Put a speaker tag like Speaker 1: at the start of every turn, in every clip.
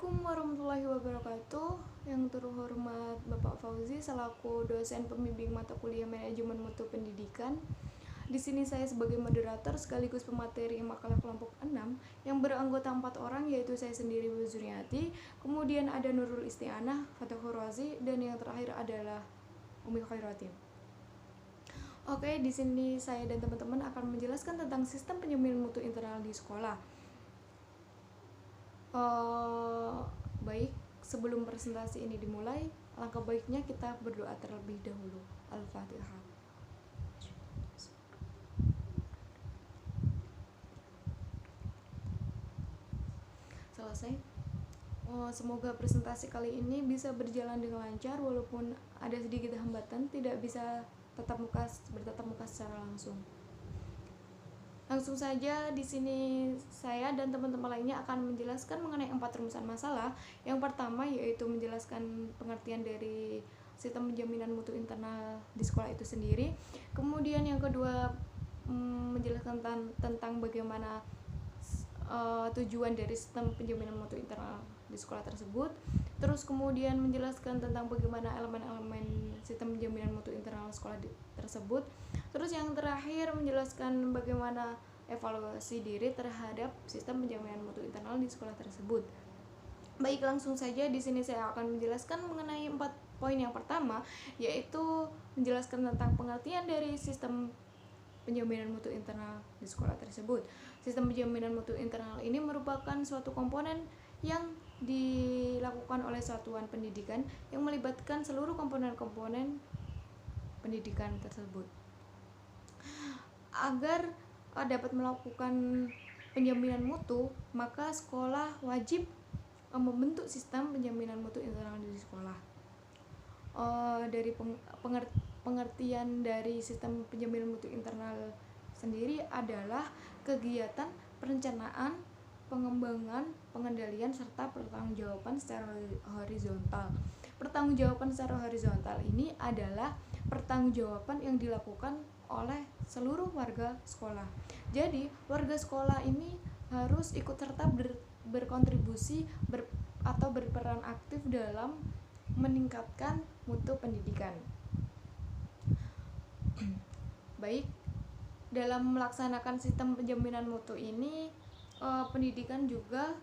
Speaker 1: Assalamualaikum warahmatullahi wabarakatuh. Yang terhormat Bapak Fauzi selaku dosen pembimbing mata kuliah Manajemen Mutu Pendidikan. Di sini saya sebagai moderator sekaligus pemateri makalah kelompok 6 yang beranggota 4 orang, yaitu saya sendiri Bu Zuriati, kemudian ada Nurul Istianah, Fatahur Razi, dan yang terakhir adalah Umi Khairatin. Oke, di sini saya dan teman-teman akan menjelaskan tentang sistem penjaminan mutu internal di sekolah. Baik, sebelum presentasi ini dimulai, alangkah baiknya kita berdoa terlebih dahulu. Al-Fatihah. Selesai. Semoga presentasi kali ini bisa berjalan dengan lancar walaupun ada sedikit hambatan, tidak bisa bertatap muka secara langsung. Langsung saja, di sini saya dan teman-teman lainnya akan menjelaskan mengenai 4 rumusan masalah. Yang pertama yaitu menjelaskan pengertian dari sistem penjaminan mutu internal di sekolah itu sendiri. Kemudian yang kedua menjelaskan tentang bagaimana tujuan dari sistem penjaminan mutu internal di sekolah tersebut. Terus kemudian menjelaskan tentang bagaimana elemen-elemen sistem penjaminan mutu internal sekolah tersebut. Terus yang terakhir menjelaskan bagaimana evaluasi diri terhadap sistem penjaminan mutu internal di sekolah tersebut. Baik, langsung saja di sini saya akan menjelaskan mengenai 4 poin. Yang pertama yaitu menjelaskan tentang pengertian dari sistem penjaminan mutu internal di sekolah tersebut. Sistem penjaminan mutu internal ini merupakan suatu komponen yang dilakukan oleh satuan pendidikan yang melibatkan seluruh komponen-komponen pendidikan tersebut. Agar dapat melakukan penjaminan mutu, maka sekolah wajib membentuk sistem penjaminan mutu internal di sekolah. Dari pengertian dari sistem penjaminan mutu internal sendiri adalah kegiatan perencanaan, pengembangan, pengendalian, serta pertanggungjawaban secara horizontal. Pertanggungjawaban secara horizontal ini adalah pertanggungjawaban yang dilakukan oleh seluruh warga sekolah. Jadi, warga sekolah ini harus ikut serta berkontribusi atau berperan aktif dalam meningkatkan mutu pendidikan. Baik, dalam melaksanakan sistem penjaminan mutu ini, pendidikan juga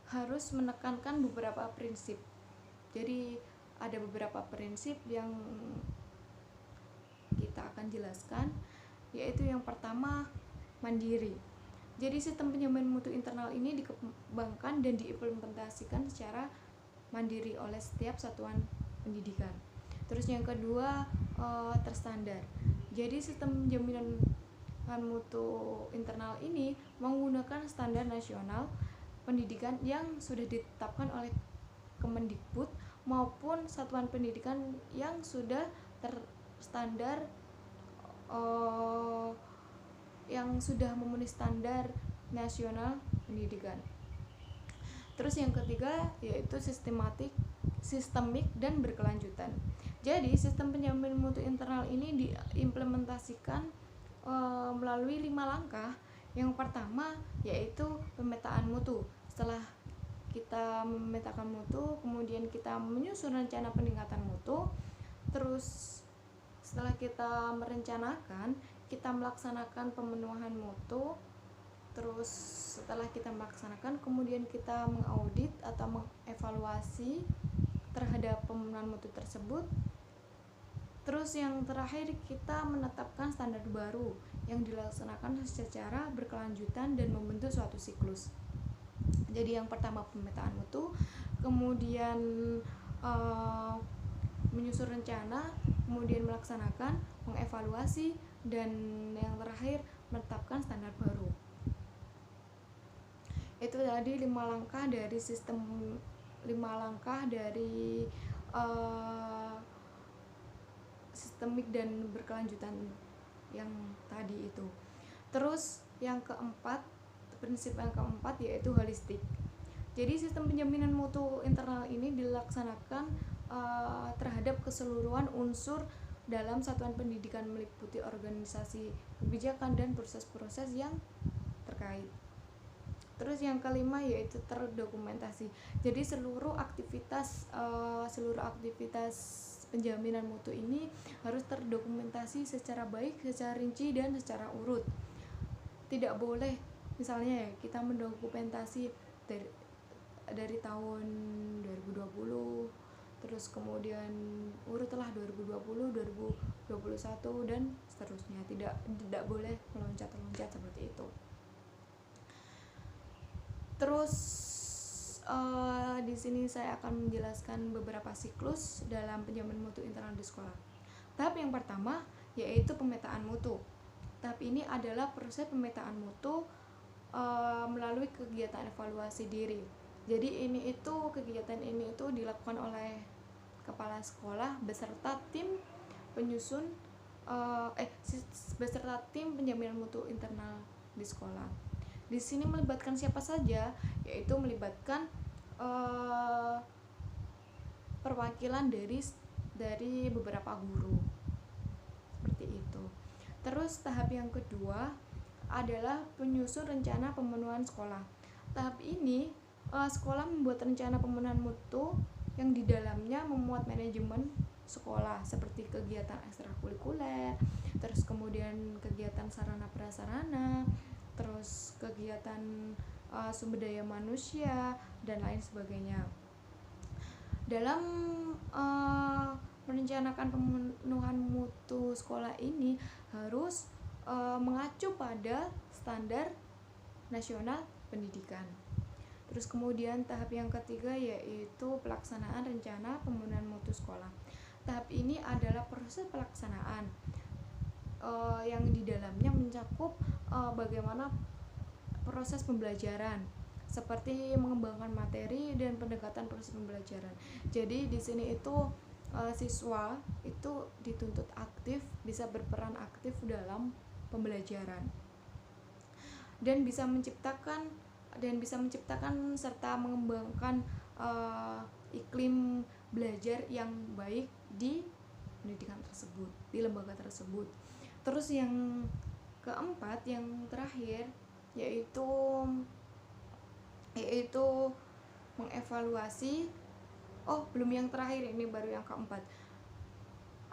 Speaker 1: harus menekankan beberapa prinsip. Jadi ada beberapa prinsip yang kita akan jelaskan, yaitu yang pertama, mandiri. Jadi sistem penjaminan mutu internal ini dikembangkan dan diimplementasikan secara mandiri oleh setiap satuan pendidikan. Terus yang kedua, terstandar. Jadi sistem penjaminan mutu internal ini menggunakan standar nasional pendidikan yang sudah ditetapkan oleh Kemendikbud maupun satuan pendidikan yang sudah terstandar, yang sudah memenuhi standar nasional pendidikan. Terus yang ketiga yaitu sistemik dan berkelanjutan. Jadi sistem penjaminan mutu internal ini diimplementasikan melalui 5 langkah. Yang pertama yaitu pemetaan mutu. Setelah kita memetakan mutu, kemudian kita menyusun rencana peningkatan mutu. Terus setelah kita merencanakan, kita melaksanakan pemenuhan mutu. Terus setelah kita melaksanakan, kemudian kita mengaudit atau mengevaluasi terhadap pemenuhan mutu tersebut. Terus yang terakhir, kita menetapkan standar baru yang dilaksanakan secara berkelanjutan dan membentuk suatu siklus. Jadi yang pertama pemetaan mutu, kemudian menyusun rencana, kemudian melaksanakan, mengevaluasi, dan yang terakhir menetapkan standar baru. Itu tadi 5 langkah dari sistem 5 langkah dari sistemik dan berkelanjutan yang tadi itu. Terus yang keempat, prinsip yang keempat yaitu holistik. Jadi sistem penjaminan mutu internal ini dilaksanakan terhadap keseluruhan unsur dalam satuan pendidikan, meliputi organisasi, kebijakan, dan proses-proses yang terkait. Terus yang kelima yaitu terdokumentasi. Jadi seluruh aktivitas penjaminan mutu ini harus terdokumentasi secara baik, secara rinci dan secara urut. Tidak boleh misalnya ya kita mendokumentasi dari tahun 2020, terus kemudian urutlah 2020, 2021 dan seterusnya. Tidak boleh meloncat-loncat seperti itu. Terus di sini saya akan menjelaskan beberapa siklus dalam penjamin mutu internal di sekolah. Tahap yang pertama yaitu pemetaan mutu. Tahap ini adalah proses pemetaan mutu melalui kegiatan evaluasi diri. Jadi kegiatan ini itu dilakukan oleh kepala sekolah beserta tim penyusun beserta tim penjaminan mutu internal di sekolah. Di sini melibatkan siapa saja, yaitu melibatkan perwakilan dari beberapa guru seperti itu. Terus tahap yang kedua adalah penyusun rencana pemenuhan sekolah. Tahap ini sekolah membuat rencana pemenuhan mutu yang di dalamnya memuat manajemen sekolah seperti kegiatan ekstrakurikuler, terus kemudian kegiatan sarana prasarana, terus kegiatan sumber daya manusia dan lain sebagainya. Dalam merencanakan pemenuhan mutu sekolah ini harus mengacu pada standar nasional pendidikan. Terus kemudian tahap yang ketiga yaitu pelaksanaan rencana pemenuhan mutu sekolah. Tahap ini adalah proses pelaksanaan yang di dalamnya mencakup bagaimana proses pembelajaran, seperti mengembangkan materi dan pendekatan proses pembelajaran. Jadi di sini itu siswa itu dituntut aktif, bisa berperan aktif dalam pembelajaran dan bisa menciptakan serta mengembangkan iklim belajar yang baik di pendidikan tersebut, di lembaga tersebut. Terus yang keempat, yang terakhir yaitu mengevaluasi. Belum yang terakhir, ini baru yang keempat.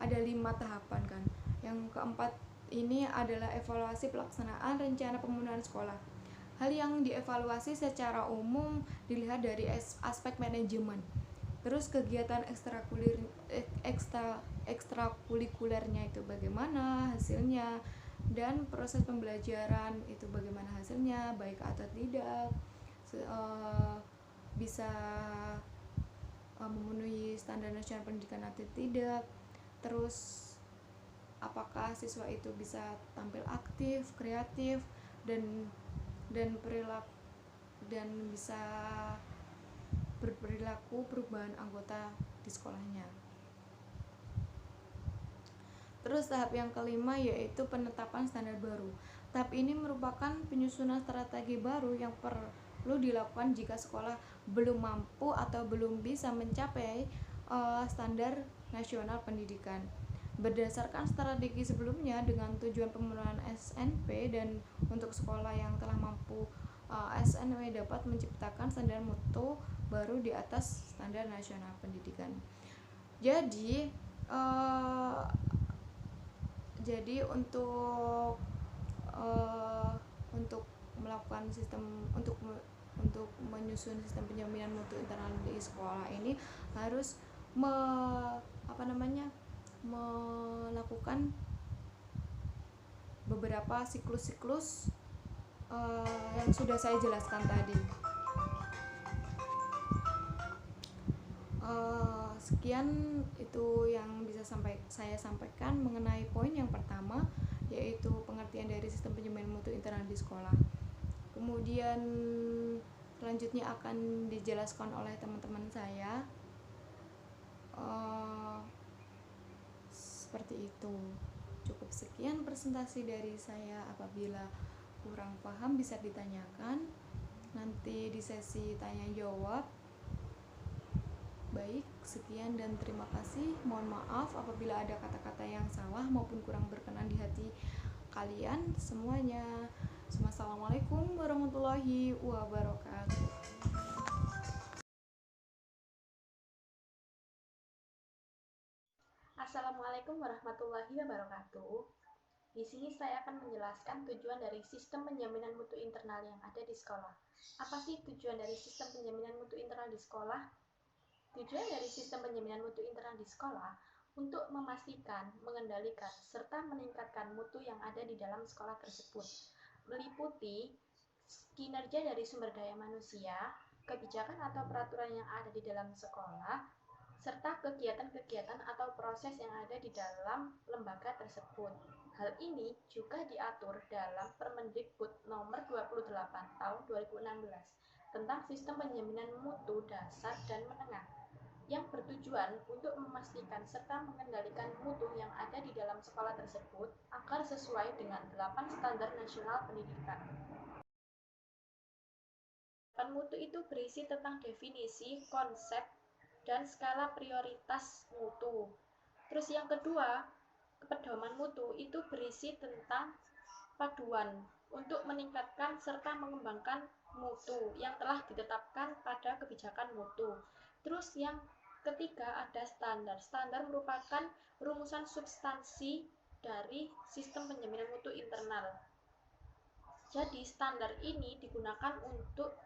Speaker 1: Ada 5 tahapan kan. Yang keempat ini adalah evaluasi pelaksanaan rencana pemenuhan sekolah. Hal yang dievaluasi secara umum dilihat dari aspek manajemen. Terus kegiatan ekstrakurikulernya itu bagaimana hasilnya, dan proses pembelajaran itu bagaimana hasilnya, baik atau tidak, bisa memenuhi standar nasional pendidikan atau tidak. Terus apakah siswa itu bisa tampil aktif, kreatif, dan bisa berperilaku perubahan anggota di sekolahnya. Terus tahap yang kelima yaitu penetapan standar baru. Tahap ini merupakan penyusunan strategi baru yang perlu dilakukan jika sekolah belum mampu atau belum bisa mencapai standar nasional pendidikan. Berdasarkan strategi sebelumnya dengan tujuan pemenuhan SNP, dan untuk sekolah yang telah mampu, SNP dapat menciptakan standar mutu baru di atas standar nasional pendidikan. Jadi untuk melakukan untuk menyusun sistem penjaminan mutu internal di sekolah ini harus melakukan beberapa siklus yang sudah saya jelaskan tadi. Sekian itu yang bisa saya sampaikan mengenai poin yang pertama, yaitu pengertian dari sistem penjaminan mutu internal di sekolah. Kemudian selanjutnya akan dijelaskan oleh teman-teman saya. Seperti itu. Cukup sekian presentasi dari saya. Apabila kurang paham bisa ditanyakan nanti di sesi tanya jawab. Baik, sekian dan terima kasih. Mohon maaf apabila ada kata-kata yang salah maupun kurang berkenan di hati kalian semuanya. Wassalamualaikum warahmatullahi wabarakatuh.
Speaker 2: Assalamualaikum warahmatullahi wabarakatuh. Di sini saya akan menjelaskan tujuan dari sistem penjaminan mutu internal yang ada di sekolah. Apa sih tujuan dari sistem penjaminan mutu internal di sekolah? Tujuan dari sistem penjaminan mutu internal di sekolah untuk memastikan, mengendalikan, serta meningkatkan mutu yang ada di dalam sekolah tersebut, meliputi kinerja dari sumber daya manusia, kebijakan atau peraturan yang ada di dalam sekolah, serta kegiatan-kegiatan atau proses yang ada di dalam lembaga tersebut. Hal ini juga diatur dalam Permendikbud nomor 28 tahun 2016 tentang sistem penjaminan mutu dasar dan menengah yang bertujuan untuk memastikan serta mengendalikan mutu yang ada di dalam sekolah tersebut agar sesuai dengan 8 standar nasional pendidikan. Mutu itu berisi tentang definisi, konsep, dan skala prioritas mutu. Terus yang kedua, pedoman mutu itu berisi tentang paduan untuk meningkatkan serta mengembangkan mutu yang telah ditetapkan pada kebijakan mutu. Terus yang ketiga ada standar. Standar merupakan rumusan substansi dari sistem penjaminan mutu internal. Jadi standar ini digunakan untuk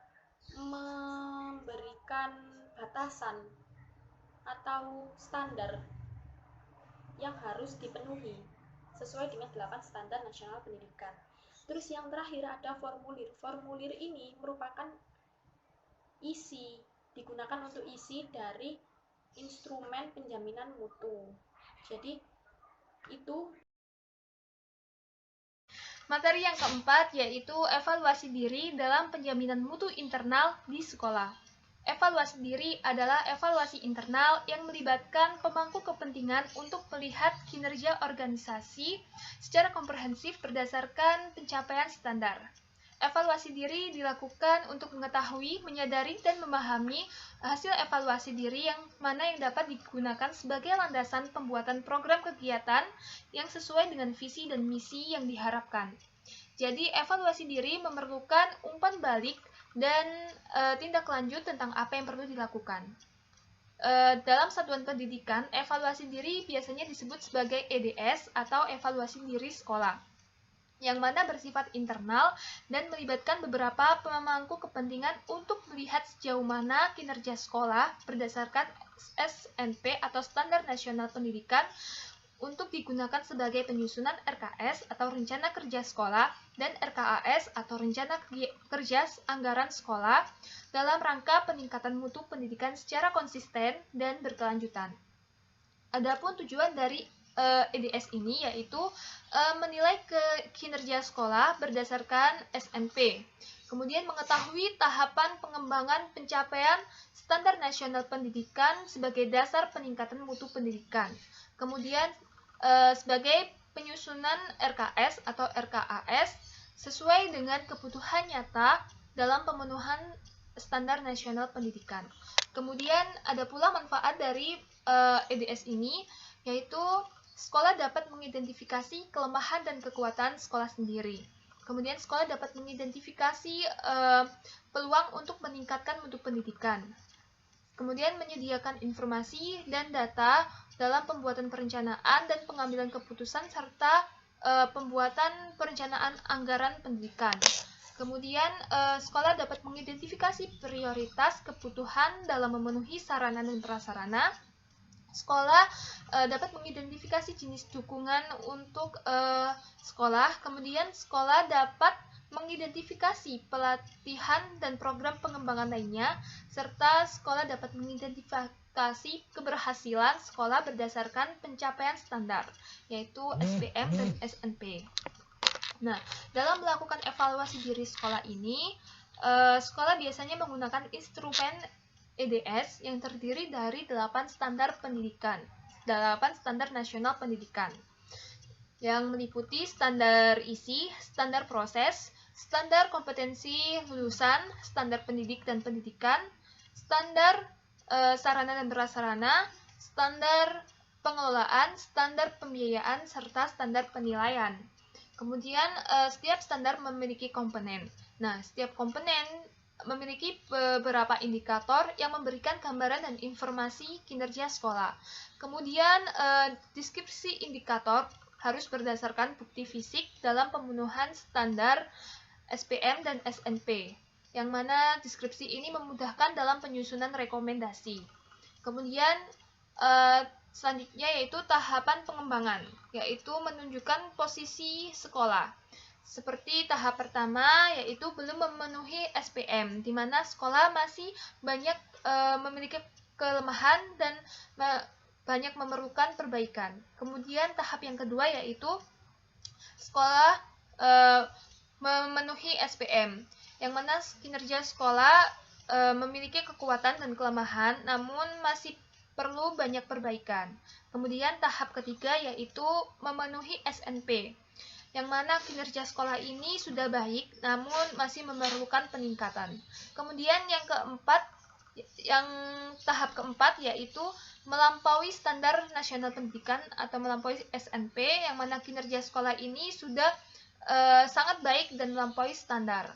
Speaker 2: memberikan batasan atau standar yang harus dipenuhi sesuai dengan 8 standar nasional pendidikan. Terus yang terakhir ada formulir. Formulir ini merupakan isi, digunakan untuk isi dari instrumen penjaminan mutu. Jadi itu
Speaker 3: materi yang keempat yaitu evaluasi diri dalam penjaminan mutu internal di sekolah. Evaluasi diri adalah evaluasi internal yang melibatkan pemangku kepentingan untuk melihat kinerja organisasi secara komprehensif berdasarkan pencapaian standar. Evaluasi diri dilakukan untuk mengetahui, menyadari, dan memahami hasil evaluasi diri yang mana yang dapat digunakan sebagai landasan pembuatan program kegiatan yang sesuai dengan visi dan misi yang diharapkan. Jadi, evaluasi diri memerlukan umpan balik dan tindak lanjut tentang apa yang perlu dilakukan. Dalam satuan pendidikan, evaluasi diri biasanya disebut sebagai EDS atau evaluasi diri sekolah, yang mana bersifat internal dan melibatkan beberapa pemangku kepentingan untuk melihat sejauh mana kinerja sekolah berdasarkan SNP atau Standar Nasional Pendidikan untuk digunakan sebagai penyusunan RKS atau Rencana Kerja Sekolah dan RKAS atau Rencana Kerja Anggaran Sekolah dalam rangka peningkatan mutu pendidikan secara konsisten dan berkelanjutan. Adapun tujuan dari EDS ini yaitu menilai kinerja sekolah berdasarkan SNP, kemudian mengetahui tahapan pengembangan pencapaian standar nasional pendidikan sebagai dasar peningkatan mutu pendidikan, kemudian sebagai penyusunan RKS atau RKAS sesuai dengan kebutuhan nyata dalam pemenuhan standar nasional pendidikan. Kemudian ada pula manfaat dari EDS ini, yaitu sekolah dapat mengidentifikasi kelemahan dan kekuatan sekolah sendiri. Kemudian sekolah dapat mengidentifikasi peluang untuk meningkatkan mutu pendidikan. Kemudian menyediakan informasi dan data dalam pembuatan perencanaan dan pengambilan keputusan serta pembuatan perencanaan anggaran pendidikan. Kemudian sekolah dapat mengidentifikasi prioritas kebutuhan dalam memenuhi sarana dan prasarana. Sekolah dapat mengidentifikasi jenis dukungan untuk sekolah. Kemudian sekolah dapat mengidentifikasi pelatihan dan program pengembangan lainnya, serta sekolah dapat mengidentifikasi keberhasilan sekolah berdasarkan pencapaian standar, yaitu SBM dan SNP. Nah, dalam melakukan evaluasi diri sekolah ini, sekolah biasanya menggunakan instrumen EDS yang terdiri dari 8 standar pendidikan, 8 standar nasional pendidikan, yang meliputi standar isi, standar proses, standar kompetensi lulusan, standar pendidik dan pendidikan, standar sarana dan prasarana, standar pengelolaan, standar pembiayaan, serta standar penilaian. Kemudian setiap standar memiliki komponen. Nah, setiap komponen memiliki beberapa indikator yang memberikan gambaran dan informasi kinerja sekolah. Kemudian deskripsi indikator harus berdasarkan bukti fisik dalam pemenuhan standar SPM dan SNP, yang mana deskripsi ini memudahkan dalam penyusunan rekomendasi. Kemudian selanjutnya yaitu tahapan pengembangan, yaitu menunjukkan posisi sekolah. Seperti tahap pertama yaitu belum memenuhi SPM, di mana sekolah masih banyak memiliki kelemahan dan banyak memerlukan perbaikan. Kemudian tahap yang kedua yaitu sekolah memenuhi SPM, yang mana kinerja sekolah memiliki kekuatan dan kelemahan, namun masih perlu banyak perbaikan. Kemudian tahap ketiga yaitu memenuhi SNP, yang mana kinerja sekolah ini sudah baik, namun masih memerlukan peningkatan. Kemudian yang tahap keempat yaitu melampaui standar nasional pendidikan atau melampaui SNP, yang mana kinerja sekolah ini sudah sangat baik dan melampaui standar.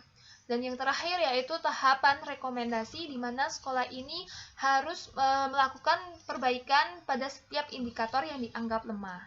Speaker 3: Dan yang terakhir yaitu tahapan rekomendasi, di mana sekolah ini harus melakukan perbaikan pada setiap indikator yang dianggap lemah.